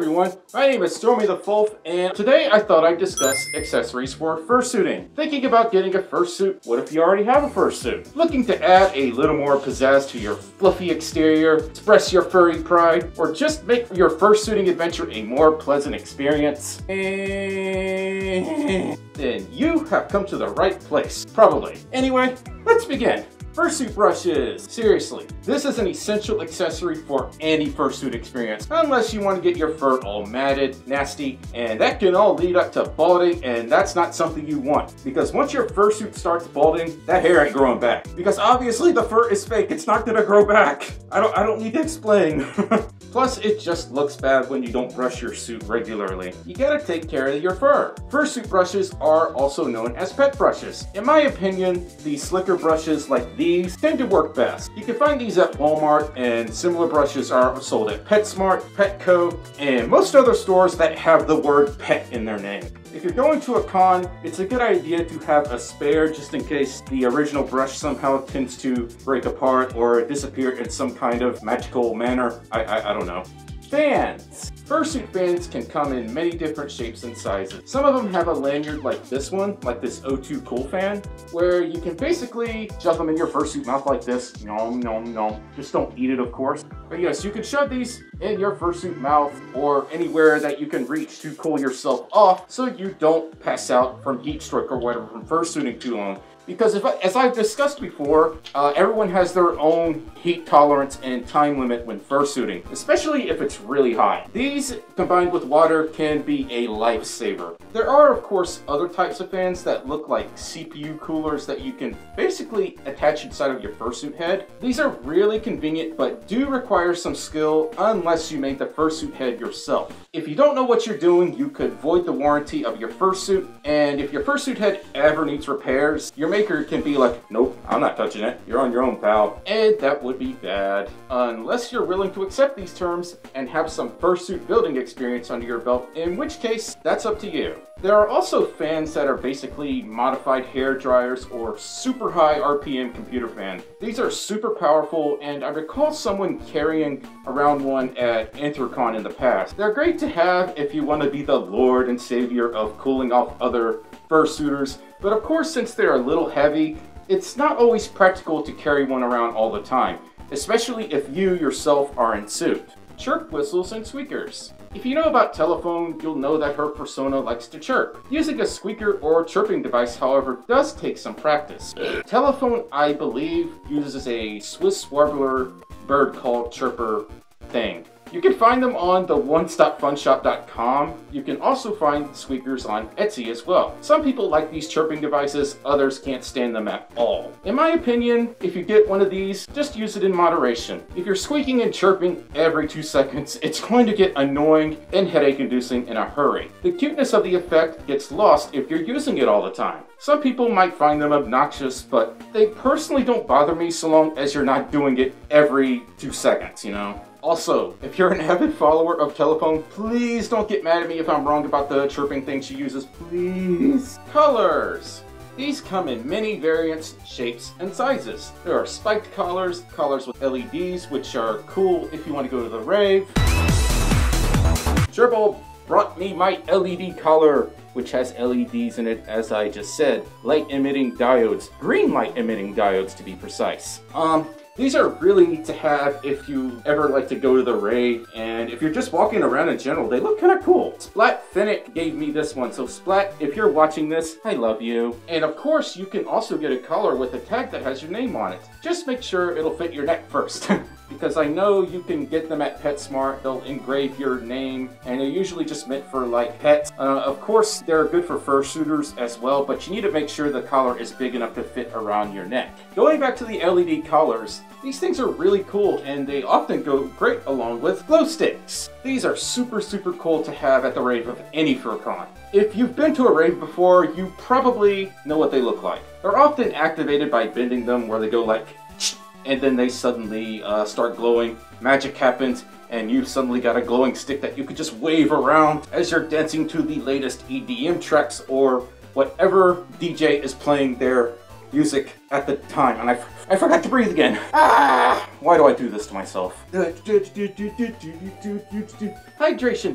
everyone, my name is Stormi the Folf, and today I thought I'd discuss accessories for fursuiting. Thinking about getting a fursuit? What if you already have a fursuit? Looking to add a little more pizzazz to your fluffy exterior, express your furry pride, or just make your fursuiting adventure a more pleasant experience? Then you have come to the right place. Probably. Anyway, let's begin. Fursuit brushes. Seriously, this is an essential accessory for any fursuit experience, unless you want to get your fur all matted, nasty, and that can all lead up to balding, and that's not something you want. Because once your fursuit starts balding, that hair ain't growing back. Because obviously the fur is fake, it's not gonna grow back. I don't need to explain. Plus, it just looks bad when you don't brush your suit regularly. You gotta take care of your fur. Fursuit brushes are also known as pet brushes. In my opinion, the slicker brushes like these tend to work best. You can find these at Walmart, and similar brushes are sold at PetSmart, Petco, and most other stores that have the word pet in their name. If you're going to a con, it's a good idea to have a spare just in case the original brush somehow tends to break apart or disappear in some kind of magical manner. I don't know. Fans. Fursuit fans can come in many different shapes and sizes. Some of them have a lanyard like this one, like this O2 Cool fan, where you can basically shove them in your fursuit mouth like this. Nom, nom, nom. Just don't eat it, of course. But yes, you can shove these in your fursuit mouth or anywhere that you can reach to cool yourself off so you don't pass out from heat stroke or whatever from fursuiting too long. Because as I've discussed before, everyone has their own heat tolerance and time limit when fursuiting, especially if it's really high. These, combined with water, can be a lifesaver. There are, of course, other types of fans that look like CPU coolers that you can basically attach inside of your fursuit head. These are really convenient, but do require some skill unless you make the fursuit head yourself. If you don't know what you're doing, you could void the warranty of your fursuit, and if your fursuit head ever needs repairs, your maker can be like, nope, I'm not touching it, you're on your own, pal. And that would be bad. Unless you're willing to accept these terms and have some fursuit building experience under your belt, in which case, that's up to you. There are also fans that are basically modified hair dryers or super high RPM computer fan. These are super powerful, and I recall someone carrying around one at Anthrocon in the past. They're great to have if you want to be the lord and savior of cooling off other fursuiters, but of course, since they're a little heavy, it's not always practical to carry one around all the time, especially if you yourself are in suit. Chirp whistles and squeakers. If you know about telephone, you'll know that her persona likes to chirp. Using a squeaker or chirping device, however, does take some practice. Telephone, I believe, uses a Swiss warbler bird called chirper thing. You can find them on the onestopfunshop.com. You can also find squeakers on Etsy as well. Some people like these chirping devices, others can't stand them at all. In my opinion, if you get one of these, just use it in moderation. If you're squeaking and chirping every 2 seconds, it's going to get annoying and headache-inducing in a hurry. The cuteness of the effect gets lost if you're using it all the time. Some people might find them obnoxious, but they personally don't bother me so long as you're not doing it every 2 seconds, you know? Also, if you're an avid follower of Telephone, please don't get mad at me if I'm wrong about the chirping thing she uses, please. Colors. These come in many variants, shapes, and sizes. There are spiked collars, collars with LEDs, which are cool if you want to go to the rave. Gerbil brought me my LED collar, which has LEDs in it, as I just said. Light-emitting diodes. Green light-emitting diodes, to be precise. These are really neat to have if you ever like to go to the rave, and if you're just walking around in general, they look kind of cool. Splat Finnick gave me this one, so Splat, if you're watching this, I love you. And of course, you can also get a collar with a tag that has your name on it. Just make sure it'll fit your neck first. Because I know you can get them at PetSmart, they'll engrave your name, and they're usually just meant for like pets. Of course, they're good for fursuiters as well, but you need to make sure the collar is big enough to fit around your neck. Going back to the LED collars, these things are really cool, and they often go great along with glow sticks. These are super cool to have at the rave of any furcon. If you've been to a rave before, you probably know what they look like. They're often activated by bending them, where they go like, and then they suddenly start glowing. Magic happens, and you suddenly got a glowing stick that you could just wave around as you're dancing to the latest EDM tracks or whatever DJ is playing their music at the time, and I forgot to breathe again. Ah! Why do I do this to myself? Hydration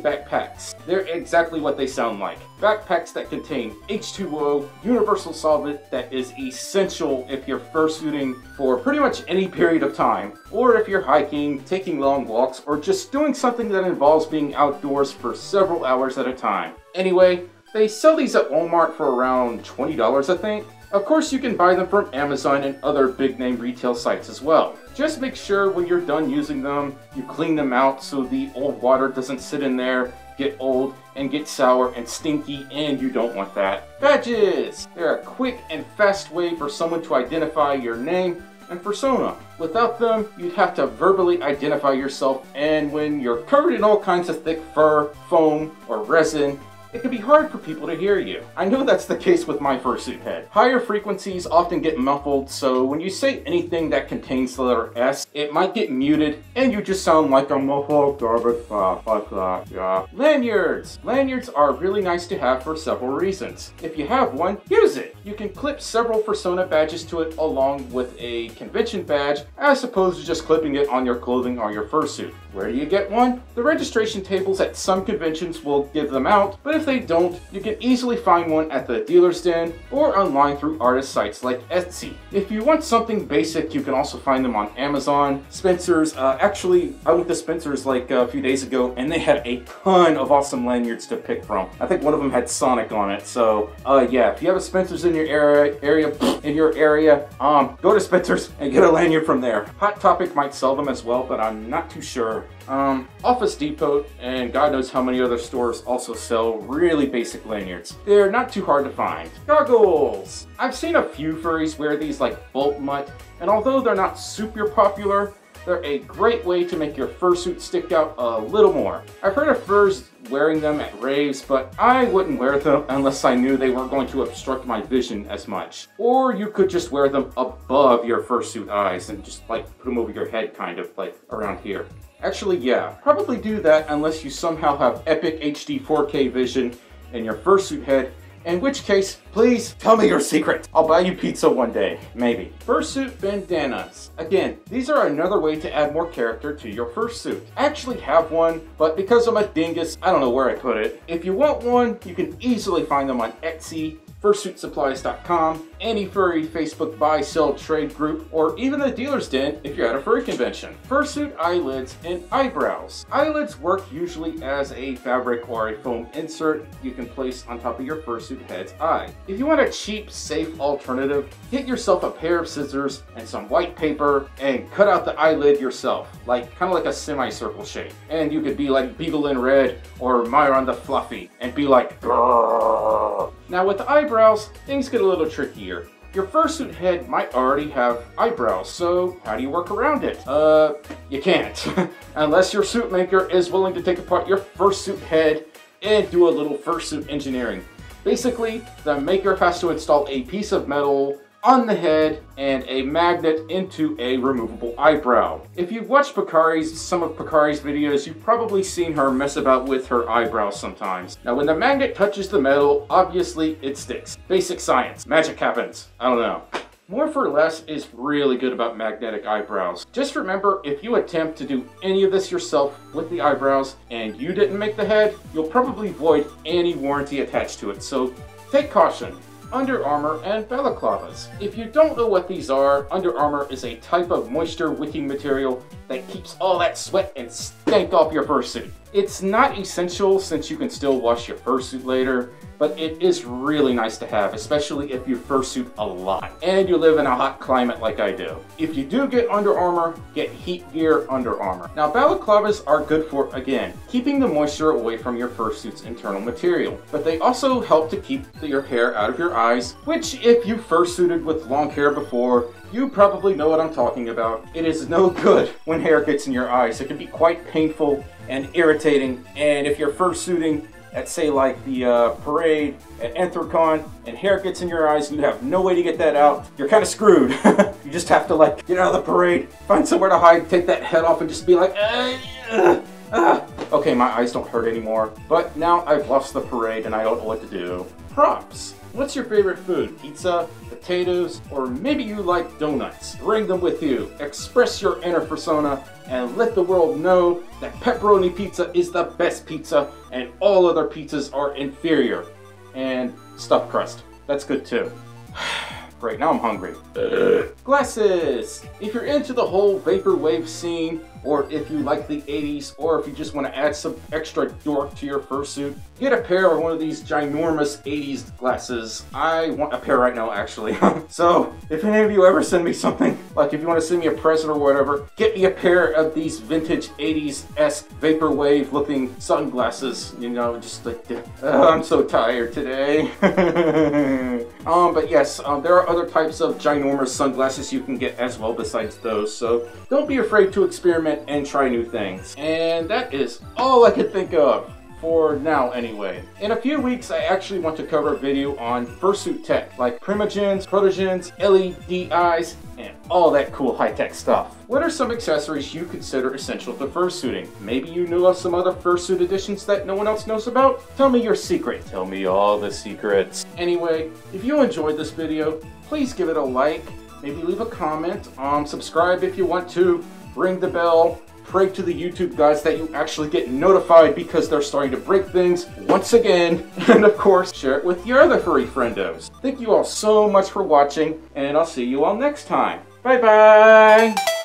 backpacks. They're exactly what they sound like. Backpacks that contain H2O, universal solvent that is essential if you're fursuiting for pretty much any period of time, or if you're hiking, taking long walks, or just doing something that involves being outdoors for several hours at a time. Anyway, they sell these at Walmart for around $20, I think. Of course, you can buy them from Amazon and other big name retail sites as well. Just make sure when you're done using them, you clean them out so the old water doesn't sit in there, get old, and get sour and stinky, and you don't want that. Badges! They're a quick and fast way for someone to identify your name and persona. Without them, you'd have to verbally identify yourself, and when you're covered in all kinds of thick fur, foam, or resin, it can be hard for people to hear you. I know that's the case with my fursuit head. Higher frequencies often get muffled, so when you say anything that contains the letter S, it might get muted, and you just sound like a muffled garbage like that, yeah. Lanyards! Lanyards are really nice to have for several reasons. If you have one, use it! You can clip several persona badges to it along with a convention badge, as opposed to just clipping it on your clothing or your fursuit. Where do you get one? The registration tables at some conventions will give them out, but if they don't, you can easily find one at the dealer's den or online through artist sites like Etsy. If you want something basic, you can also find them on Amazon, Spencer's. Actually, I went to Spencer's like a few days ago, and they had a ton of awesome lanyards to pick from. I think one of them had Sonic on it, so yeah, if you have a Spencer's in your area, go to Spencer's and get a lanyard from there. Hot Topic might sell them as well, but I'm not too sure. Office Depot and God knows how many other stores also sell really basic lanyards. They're not too hard to find. Goggles! I've seen a few furries wear these like bolt mutt, and although they're not super popular, they're a great way to make your fursuit stick out a little more. I've heard of furs wearing them at raves, but I wouldn't wear them unless I knew they weren't going to obstruct my vision as much. Or you could just wear them above your fursuit eyes and just like put them over your head, kind of like around here. Actually, yeah, probably do that unless you somehow have epic HD 4K vision in your fursuit head, in which case, please tell me your secret. I'll buy you pizza one day, maybe. Fursuit bandanas. Again, these are another way to add more character to your fursuit. I actually have one, but because I'm a dingus, I don't know where I put it. If you want one, you can easily find them on Etsy, FursuitSupplies.com, any furry Facebook buy, sell, trade group, or even the dealer's den if you're at a furry convention. Fursuit eyelids and eyebrows. Eyelids work usually as a fabric or a foam insert you can place on top of your fursuit head's eye. If you want a cheap, safe alternative, get yourself a pair of scissors and some white paper and cut out the eyelid yourself, like kind of like a semicircle shape. And you could be like Beagle in Red or Myron the Fluffy and be like, grrr. Now with the eyebrows, things get a little trickier. Your fursuit head might already have eyebrows, so how do you work around it? You can't. Unless your suit maker is willing to take apart your fursuit head and do a little fursuit engineering. Basically, the maker has to install a piece of metal on the head and a magnet into a removable eyebrow. If you've watched some of Picari's videos, you've probably seen her mess about with her eyebrows sometimes. Now when the magnet touches the metal, obviously it sticks. Basic science. Magic happens. I don't know. More for Less is really good about magnetic eyebrows. Just remember, if you attempt to do any of this yourself with the eyebrows and you didn't make the head, you'll probably void any warranty attached to it, so take caution. Under Armour and balaclavas. If you don't know what these are, Under Armour is a type of moisture wicking material that keeps all that sweat and stank off your fursuit. It's not essential since you can still wash your fursuit later, but it is really nice to have, especially if you fursuit a lot and you live in a hot climate like I do. If you do get Under Armour, get heat gear Under Armour. Now balaclavas are good for, again, keeping the moisture away from your fursuit's internal material, but they also help to keep your hair out of your eyes, which if you fursuited with long hair before, you probably know what I'm talking about. It is no good when hair gets in your eyes. It can be quite painful and irritating, and if you're fursuiting at say like the parade at Anthrocon and hair gets in your eyes and you have no way to get that out, you're kind of screwed. You just have to like get out of the parade, find somewhere to hide, take that head off and just be like, okay, my eyes don't hurt anymore, but now I've lost the parade and I don't know what to do. Props. What's your favorite food? Pizza? potatoes, or maybe you like donuts. Bring them with you. Express your inner persona and let the world know that pepperoni pizza is the best pizza and all other pizzas are inferior. And stuffed crust. That's good too. Great, now I'm hungry. Glasses! If you're into the whole vaporwave scene, or if you like the 80s, or if you just want to add some extra dork to your fursuit, get a pair of one of these ginormous 80s glasses. I want a pair right now, actually. So, if any of you ever send me something, like if you want to send me a present or whatever, get me a pair of these vintage 80s-esque vaporwave looking sunglasses. You know, just like, I'm so tired today. But yes, there are other types of ginormous sunglasses you can get as well besides those, so don't be afraid to experiment and try new things. And that is all I could think of for now anyway. In a few weeks, I actually want to cover a video on fursuit tech, like primogens, protogens, LED eyes, and all that cool high-tech stuff. What are some accessories you consider essential to fursuiting? Maybe you know of some other fursuit additions that no one else knows about? Tell me your secret. Tell me all the secrets. Anyway, if you enjoyed this video, please give it a like, maybe leave a comment, subscribe if you want to, ring the bell, pray to the YouTube gods that you actually get notified because they're starting to break things once again, and of course, share it with your other furry friendos. Thank you all so much for watching, and I'll see you all next time. Bye bye!